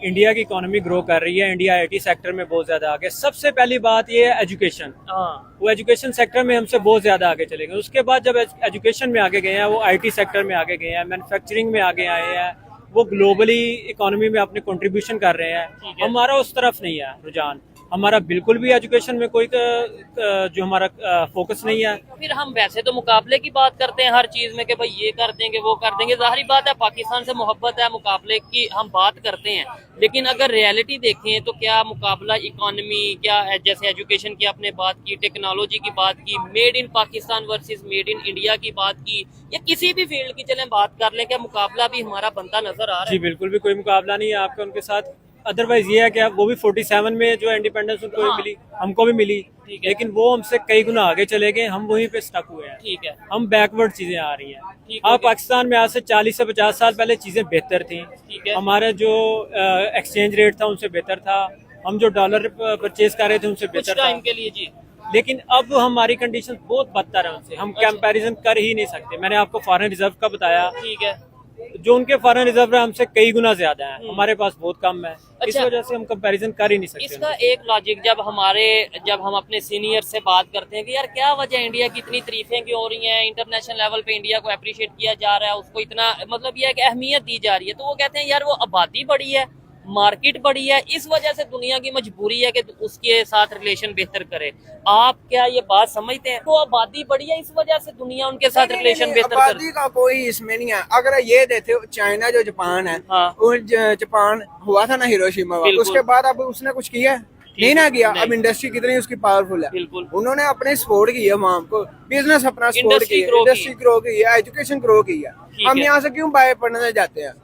India की economy grow कर रही है, इंडिया आईटी सेक्टर में बहुत ज्यादा आगे। सबसे पहली बात ये है एजुकेशन, वो एजुकेशन सेक्टर में हमसे बहुत ज्यादा आगे चले गए। उसके बाद जब एजुकेशन में आगे गए हैं, वो आईटी सेक्टर में आगे गए हैं, मैन्युफैक्चरिंग में आगे आए हैं, वो ग्लोबली इकोनॉमी में अपने कंट्रीब्यूशन कर रहे हैं। हमारा उस तरफ नहीं है रुझान, हमारा बिल्कुल भी एजुकेशन में कोई जो हमारा फोकस नहीं है। फिर हम वैसे तो मुकाबले की बात करते हैं हर चीज में कि भाई ये कर देंगे वो कर देंगे, जाहिर बात है पाकिस्तान से मोहब्बत है, मुकाबले की हम बात करते हैं। लेकिन अगर रियलिटी देखें तो क्या मुकाबला इकोनॉमी, क्या जैसे एजुकेशन की आपने बात की, टेक्नोलॉजी की बात की, made in Pakistan versus made in India की बात की, या किसी भी फील्ड की चलें बात कर लें, क्या मुकाबला भी हमारा बनता नजर आ रहा है? जी बिल्कुल भी कोई मुकाबला नहीं है आपका उनके साथ। अदरवाइज ये है कि वो भी 47 में जो इंडिपेंडेंस उनको भी मिली, हमको भी मिली, लेकिन वो हमसे कई गुना आगे चले गए, हम वहीं पे स्टक हुए हैं। ठीक है, हम बैकवर्ड चीजें आ रही हैं। हाँ, पाकिस्तान में आज से 40 से 50 साल पहले चीजें बेहतर थी। हमारा जो एक्सचेंज रेट था उनसे बेहतर था, हम जो डॉलर परचेज कर रहे थे उनसे बेहतर था इनके लिए जी। लेकिन अब हमारी कंडीशन बहुत बदतर है उनसे, हम कंपैरिजन कर ही नहीं सकते। मैंने आपको फॉरेन रिजर्व का बताया, ठीक है, जो उनके फॉरेन रिजर्व है हमसे कई गुना ज्यादा है, हमारे पास बहुत कम है। इस वजह से हम कंपैरिजन कर ही नहीं सकते। इसका एक लॉजिक जब हम अपने सीनियर से बात करते हैं कि यार क्या वजह इंडिया की इतनी तारीफें क्यों हो रही हैं, इंटरनेशनल लेवल पे इंडिया को अप्रिशिएट किया जा रहा है, उसको इतना मतलब यह है कि अहमियत दी जा रही है, तो वो कहते हैं यार वो आबादी बढ़ी है, मार्केट बढ़ी है, इस वजह से दुनिया की मजबूरी है कि उसके साथ रिलेशन बेहतर करे। आप क्या ये बात समझते हैं? वो आबादी बढ़ी है, इस वजह से दुनिया उनके साथ रिलेशन बेहतर करे। आबादी का कोई इसमें नहीं है। अगर ये देते चाइना जो जापान है, वो जापान हुआ था ना हिरोशिमा, उसके बाद अब उसने कुछ किया नहीं ना किया। अब इंडस्ट्री कितनी उसकी पावरफुल है, उन्होंने अपने सपोर्ट किया, वहाँ को बिजनेस अपना सपोर्ट किया, इंडस्ट्री ग्रो की है, एजुकेशन ग्रो की है। हम यहाँ से क्यों बाहर पढ़ने जाते हैं?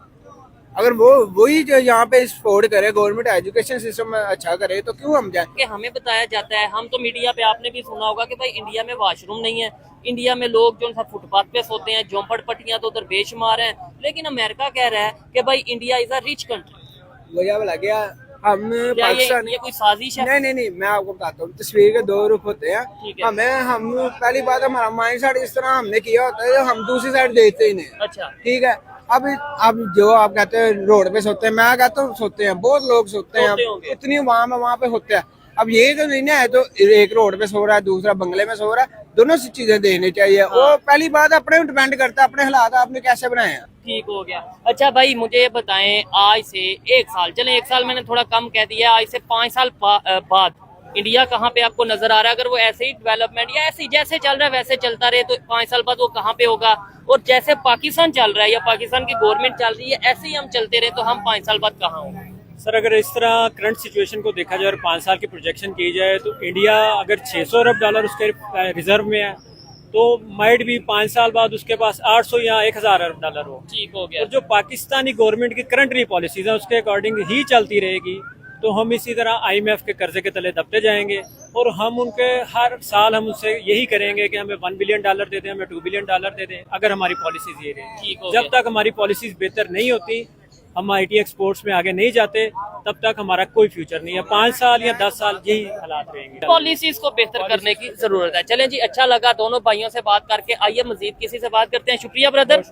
अगर वो वही जो यहाँ पे सपोर्ट करे, गवर्नमेंट एजुकेशन सिस्टम अच्छा करे, तो क्यों हम जाए? हमें बताया जाता है, हम तो मीडिया पे आपने भी सुना होगा कि भाई इंडिया में वॉशरूम नहीं है, इंडिया में लोग जो फुटपाथ पे सोते हैं, झोंपड़पट्टियां तो उधर बेशुमार हैं, लेकिन अमेरिका कह रहा है कि भाई India is a rich country. वजह लग गया हम पाकिस्तान। ये कोई साजिश है? नहीं, मैं आपको बताता हूँ, तस्वीर के दो रुख होते हैं। हम पहली बात हमारा माइंड सेट इस तरह हमने किया होता है, हम दूसरी साइड देखते ही नहीं। अच्छा, ठीक है। अब जो आप कहते हैं रोड पे सोते हैं, मैं कहता हूँ सोते हैं, बहुत लोग सोते हैं, इतनी वहाँ पे होते हैं। अब ये तो नहीं ना है, तो एक रोड पे सो रहा है, दूसरा बंगले में सो रहा है, दोनों चीजें देखनी चाहिए। वो पहली बात अपने डिपेंड करता है, अपने हालात आपने कैसे बनाए हैं। ठीक हो गया। अच्छा भाई मुझे ये बताएं, आज से 1 साल, चले 1 साल मैंने थोड़ा कम कह दिया, आज से 5 साल बाद इंडिया कहाँ पे आपको नजर आ रहा है? अगर वो ऐसे ही डेवलपमेंट या ऐसे ही जैसे चल रहा है वैसे चलता रहे, तो 5 साल बाद वो कहाँ पे होगा? और जैसे पाकिस्तान चल रहा है या पाकिस्तान की गवर्नमेंट चल रही है, ऐसे ही हम चलते रहे तो हम 5 साल बाद कहाँ होंगे? सर, अगर इस तरह करंट सिचुएशन को देखा जाए और 5 साल की प्रोजेक्शन की जाए, तो इंडिया अगर 600 अरब डॉलर उसके रिजर्व में है, तो माइट भी 5 साल बाद उसके पास 800 या 1000 अरब डॉलर हो। ठीक हो गया। और जो पाकिस्तानी गवर्नमेंट की करंटली पॉलिसीज है उसके अकॉर्डिंग ही चलती रहेगी, तो हम इसी तरह IMF के कर्जे के तले दबते जाएंगे। और हम उनके हर साल हम उससे यही करेंगे कि हमें $1 बिलियन दे दें, हमें $2 बिलियन दे दें, अगर हमारी पॉलिसीज ये रहे। जब तक हमारी पॉलिसीज बेहतर नहीं होती, हम IT एक्सपोर्ट्स में आगे नहीं जाते, तब तक हमारा कोई फ्यूचर नहीं है। 5 साल या 10 साल यही हालात रहेंगे। पॉलिसीज को बेहतर करने की जरूरत है। चलें जी, अच्छा लगा दोनों भाइयों से बात करके। आइए मजीद किसी से बात करते हैं। शुक्रिया ब्रदर।